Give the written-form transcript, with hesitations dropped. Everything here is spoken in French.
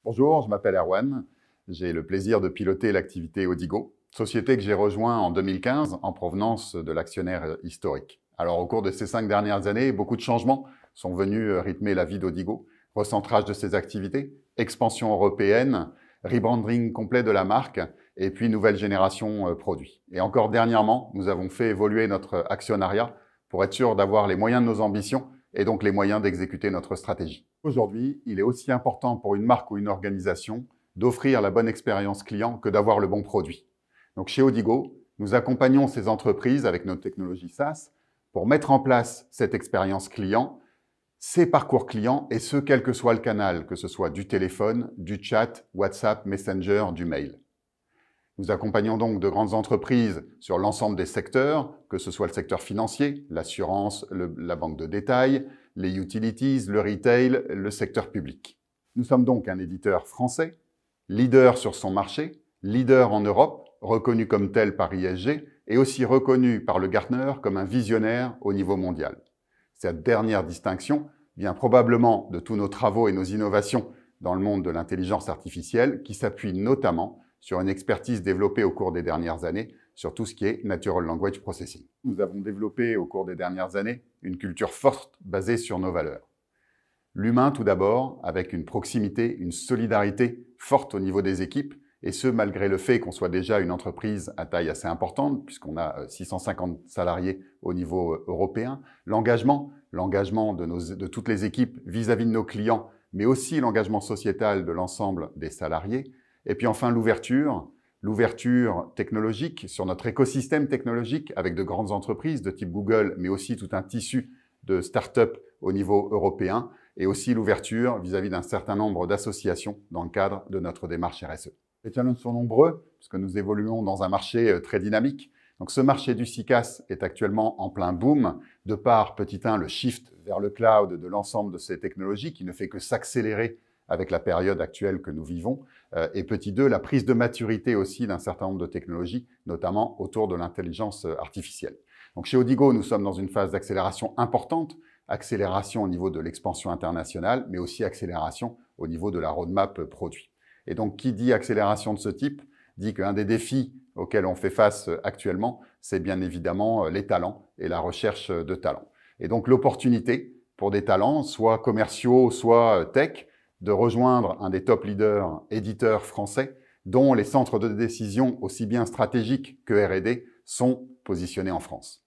Bonjour, je m'appelle Erwan. J'ai le plaisir de piloter l'activité Odigo, société que j'ai rejointe en 2015 en provenance de l'actionnaire historique. Alors, au cours de ces 5 dernières années, beaucoup de changements sont venus rythmer la vie d'Odigo. Recentrage de ses activités, expansion européenne, rebranding complet de la marque et puis nouvelle génération produits. Et encore dernièrement, nous avons fait évoluer notre actionnariat pour être sûr d'avoir les moyens de nos ambitions et donc les moyens d'exécuter notre stratégie. Aujourd'hui, il est aussi important pour une marque ou une organisation d'offrir la bonne expérience client que d'avoir le bon produit. Donc chez Odigo, nous accompagnons ces entreprises avec nos technologies SaaS pour mettre en place cette expérience client, ces parcours clients, et ce, quel que soit le canal, que ce soit du téléphone, du chat, WhatsApp, Messenger, du mail. Nous accompagnons donc de grandes entreprises sur l'ensemble des secteurs, que ce soit le secteur financier, l'assurance, la banque de détail, les utilities, le retail, le secteur public. Nous sommes donc un éditeur français, leader sur son marché, leader en Europe, reconnu comme tel par ISG et aussi reconnu par le Gartner comme un visionnaire au niveau mondial. Cette dernière distinction vient probablement de tous nos travaux et nos innovations dans le monde de l'intelligence artificielle qui s'appuient notamment sur une expertise développée au cours des dernières années sur tout ce qui est Natural Language Processing. Nous avons développé au cours des dernières années une culture forte basée sur nos valeurs. L'humain tout d'abord, avec une proximité, une solidarité forte au niveau des équipes, et ce malgré le fait qu'on soit déjà une entreprise à taille assez importante, puisqu'on a 650 salariés au niveau européen. L'engagement de toutes les équipes vis-à-vis de nos clients, mais aussi l'engagement sociétal de l'ensemble des salariés. Et puis enfin l'ouverture technologique sur notre écosystème technologique avec de grandes entreprises de type Google, mais aussi tout un tissu de start-up au niveau européen, et aussi l'ouverture vis-à-vis d'un certain nombre d'associations dans le cadre de notre démarche RSE. Les challenges sont nombreux, puisque nous évoluons dans un marché très dynamique. Donc ce marché du CCaaS est actuellement en plein boom, de par, petit 1, le shift vers le cloud de l'ensemble de ces technologies, qui ne fait que s'accélérer avec la période actuelle que nous vivons, et petit 2, la prise de maturité aussi d'un certain nombre de technologies, notamment autour de l'intelligence artificielle. Donc chez Odigo, nous sommes dans une phase d'accélération importante, accélération au niveau de l'expansion internationale, mais aussi accélération au niveau de la roadmap produit. Et donc, qui dit accélération de ce type, dit qu'un des défis auxquels on fait face actuellement, c'est bien évidemment les talents et la recherche de talents. Et donc, l'opportunité pour des talents, soit commerciaux, soit tech, de rejoindre un des top leaders éditeurs français, dont les centres de décision, aussi bien stratégiques que R&D, sont positionnés en France.